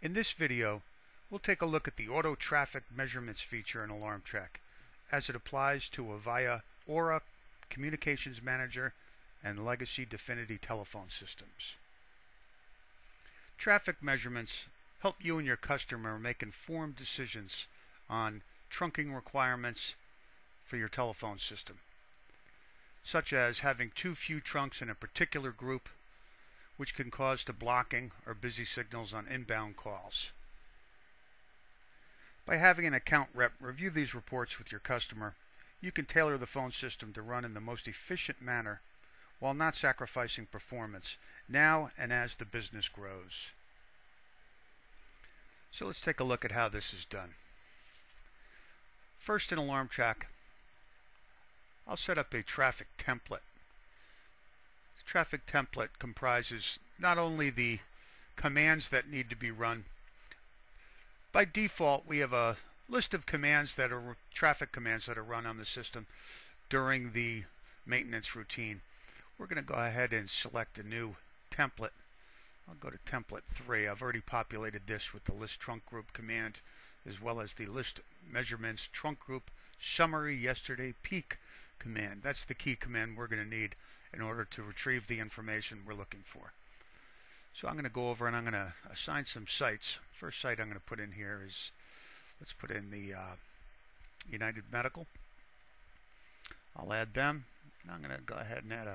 In this video, we'll take a look at the Auto Traffic Measurements feature in AlarmTraq as it applies to Avaya Aura Communications Manager and Legacy Definity telephone systems. Traffic measurements help you and your customer make informed decisions on trunking requirements for your telephone system, such as having too few trunks in a particular group, which can cause to blocking or busy signals on inbound calls. By having an account rep review these reports with your customer, you can tailor the phone system to run in the most efficient manner while not sacrificing performance now and as the business grows. So let's take a look at how this is done. First, in AlarmTraq, I'll set up a traffic template. The traffic template comprises not only the commands that need to be run. By default, we have a list of commands that are traffic commands that are run on the system during the maintenance routine. We're going to go ahead and select a new template. I'll go to template 3. I've already populated this with the list trunk group command as well as the list measurements trunk group summary yesterday peak command. That's the key command we're going to need in order to retrieve the information we're looking for. So I'm going to go over and I'm going to assign some sites. First site I'm going to put in here is, let's put in the United Medical. I'll add them. And I'm going to go ahead and add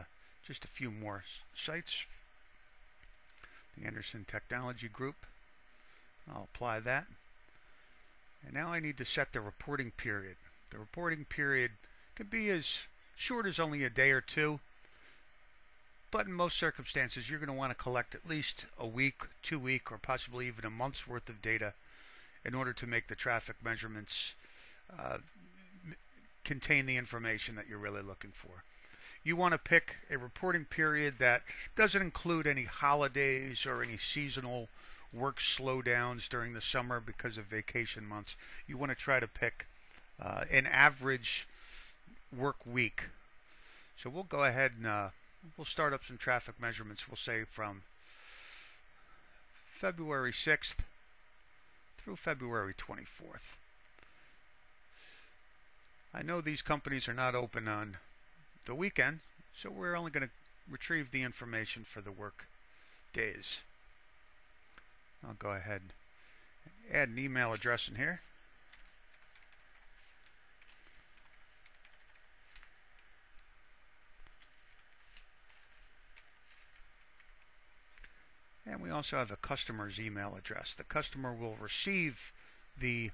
just a few more sites. The Anderson Technology Group. I'll apply that. And now I need to set the reporting period. The reporting period can be as short as only a day or two, but in most circumstances you're going to want to collect at least a week, 2 week, or possibly even a month's worth of data in order to make the traffic measurements contain the information that you're really looking for. You want to pick a reporting period that doesn't include any holidays or any seasonal work slowdowns during the summer because of vacation months. You want to try to pick an average work week. So we'll go ahead and we'll start up some traffic measurements. We'll say from February 6th through February 24th. I know these companies are not open on the weekend, so we're only going to retrieve the information for the work days. I'll go ahead and add an email address in here. And we also have a customer's email address. The customer will receive the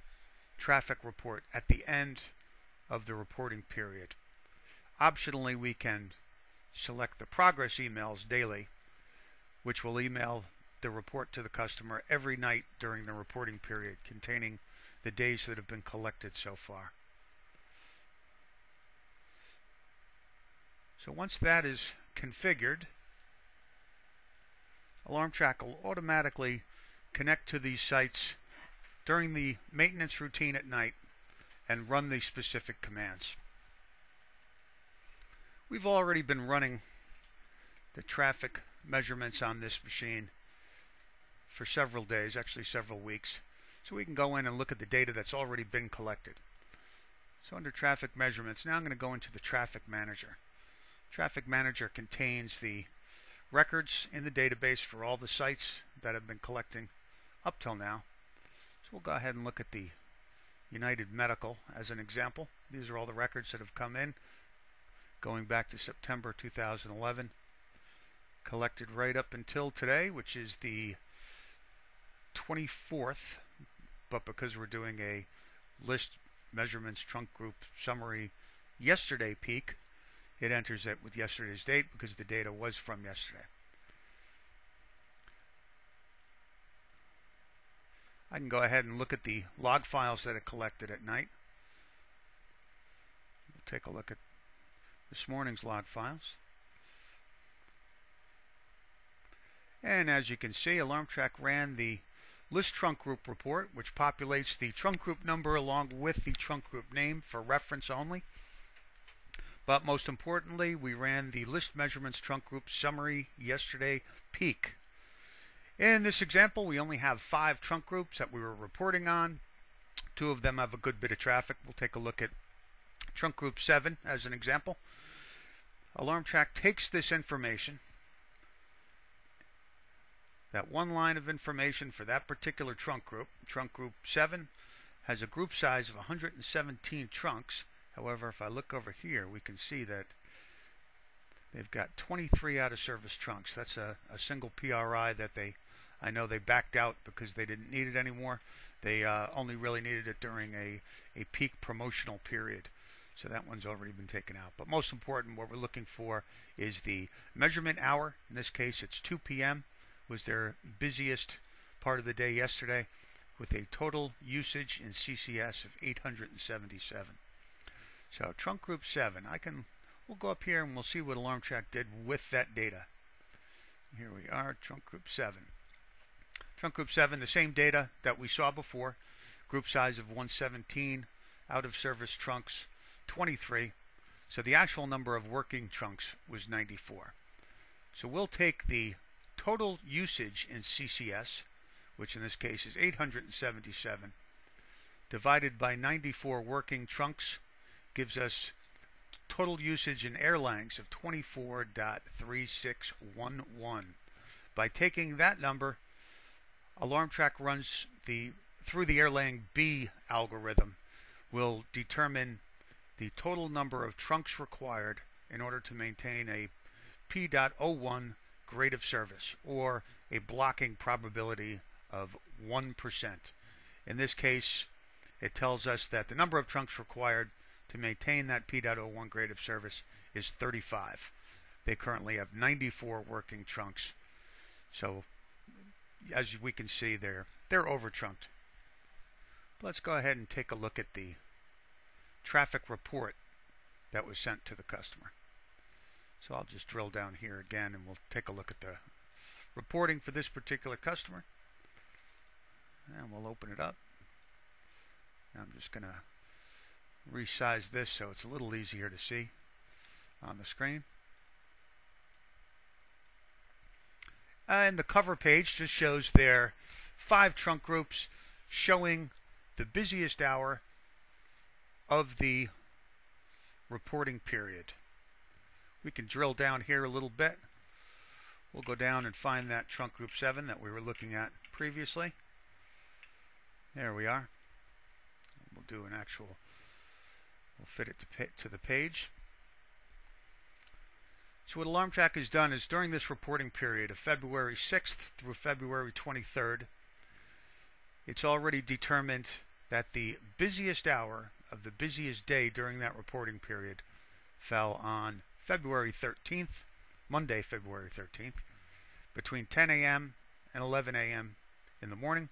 traffic report at the end of the reporting period. Optionally, we can select the progress emails daily, which will email the report to the customer every night during the reporting period, containing the days that have been collected so far. So once that is configured, AlarmTraq will automatically connect to these sites during the maintenance routine at night and run the specific commands. We've already been running the traffic measurements on this machine for several days, actually several weeks. So we can go in and look at the data that's already been collected. So under traffic measurements, now I'm going to go into the traffic manager. Traffic manager contains the records in the database for all the sites that have been collecting up till now. So we'll go ahead and look at the United Medical as an example. These are all the records that have come in going back to September 2011, collected right up until today, which is the 24th, but because we're doing a list measurements trunk group summary yesterday peak, it enters it with yesterday's date because the data was from yesterday. I can go ahead and look at the log files that it collected at night. We'll take a look at this morning's log files. And as you can see, AlarmTraq ran the list trunk group report, which populates the trunk group number along with the trunk group name for reference only. But most importantly, we ran the list measurements trunk group summary yesterday peak. In this example, we only have 5 trunk groups that we were reporting on. 2 of them have a good bit of traffic. We'll take a look at trunk group 7 as an example. AlarmTraq takes this information, that one line of information for that particular trunk group 7, has a group size of 117 trunks. However, if I look over here, we can see that they've got 23 out of service trunks. That's a single PRI that I know they backed out because they didn't need it anymore. They only really needed it during a peak promotional period. So that one's already been taken out. But most important, what we're looking for is the measurement hour. In this case, it's 2 p.m. was their busiest part of the day yesterday, with a total usage in CCS of 877. So trunk group 7, we'll go up here and we'll see what AlarmTraq did with that data. Here we are, trunk group 7. Trunk group 7, the same data that we saw before. Group size of 117, out of service trunks 23. So the actual number of working trunks was 94. So we'll take the total usage in CCS, which in this case is 877, divided by 94 working trunks, gives us total usage in airlines of 24.3611. By taking that number, AlarmTraq runs through the Airlang B algorithm, will determine the total number of trunks required in order to maintain a P.01 grade of service, or a blocking probability of 1%. In this case, it tells us that the number of trunks required to maintain that P.01 grade of service is 35. They currently have 94 working trunks. So as we can see, they're over trunked. Let's go ahead and take a look at the traffic report that was sent to the customer. So I'll just drill down here again and we'll take a look at the reporting for this particular customer. And we'll open it up. I'm just going to resize this so it's a little easier to see on the screen. And the cover page just shows their 5 trunk groups, showing the busiest hour of the reporting period. We can drill down here a little bit. We'll go down and find that trunk group 7 that we were looking at previously. There we are. We'll do we'll fit it to the page. So what AlarmTraq has done is, during this reporting period of February 6th through February 23rd, it's already determined that the busiest hour of the busiest day during that reporting period fell on February 13th, Monday, February 13th, between 10 a.m. and 11 a.m. in the morning.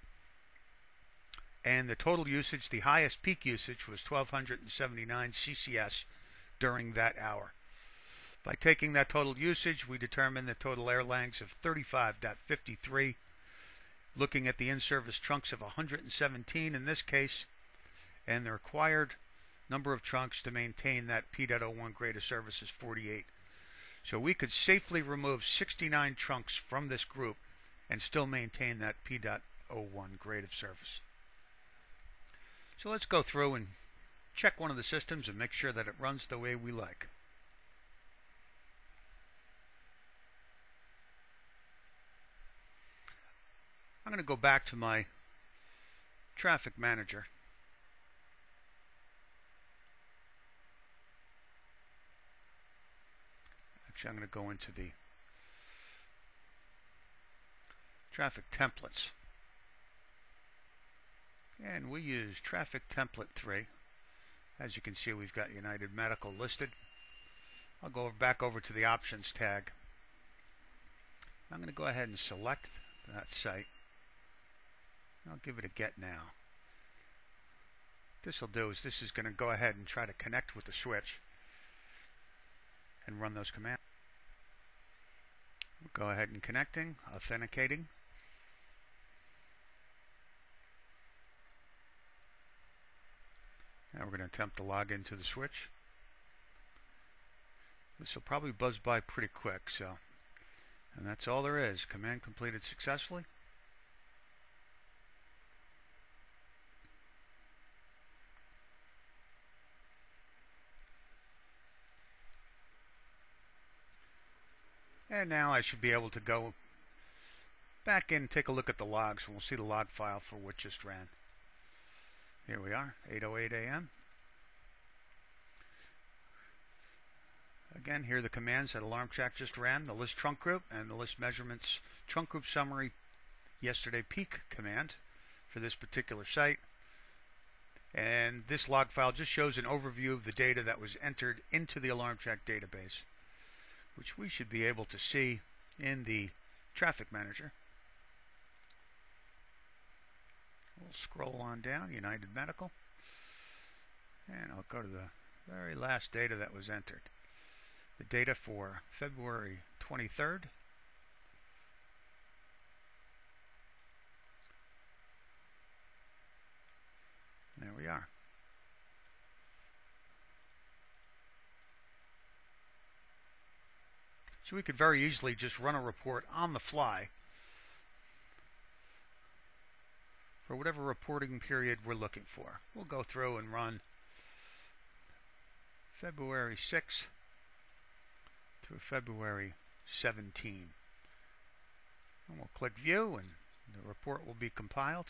And the total usage, the highest peak usage, was 1,279 CCS during that hour. By taking that total usage, we determine the total airlines of 35.53, looking at the in-service trunks of 117 in this case, and the required number of trunks to maintain that P.01 grade of service is 48. So we could safely remove 69 trunks from this group and still maintain that P.01 grade of service. So let's go through and check one of the systems and make sure that it runs the way we like. I'm going to go back to my traffic manager. Actually, I'm going to go into the traffic templates. And we use traffic template 3. As you can see, we've got United Medical listed. I'll go back over to the options tag. I'm going to go ahead and select that site. I'll give it a get now. What this will do is, this is going to go ahead and try to connect with the switch and run those commands. We'll go ahead and connecting, authenticating. Now we're going to attempt to log into the switch. This will probably buzz by pretty quick, so And that's all there is. Command completed successfully. And now I should be able to go back in and take a look at the logs, and we'll see the log file for what just ran. Here we are, 8:08 a.m. Again, here are the commands that AlarmTraq just ran, the list trunk group and the list measurements trunk group summary yesterday peak command for this particular site. And this log file just shows an overview of the data that was entered into the AlarmTraq database, which we should be able to see in the traffic manager. We'll scroll on down, United Medical, and I'll go to the very last data that was entered. The data for February 23rd. There we are. So we could very easily just run a report on the fly for whatever reporting period we're looking for. We'll go through and run February 6th through February 17. And we'll click View, and the report will be compiled.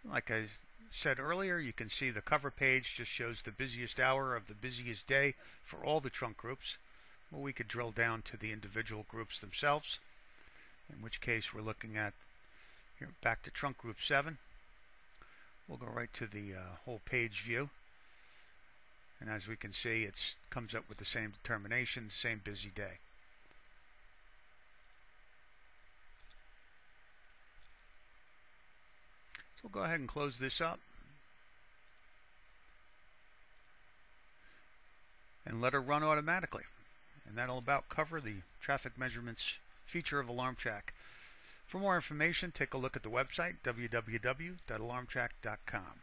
Like I said earlier, you can see the cover page just shows the busiest hour of the busiest day for all the trunk groups. Well, we could drill down to the individual groups themselves, in which case we're looking at here back to trunk group 7. We'll go right to the whole page view, and as we can see, it comes up with the same determination, the same busy day. So we'll go ahead and close this up and let her run automatically. And that'll about cover the traffic measurements feature of AlarmTraq. For more information, take a look at the website, www.alarmtraq.com.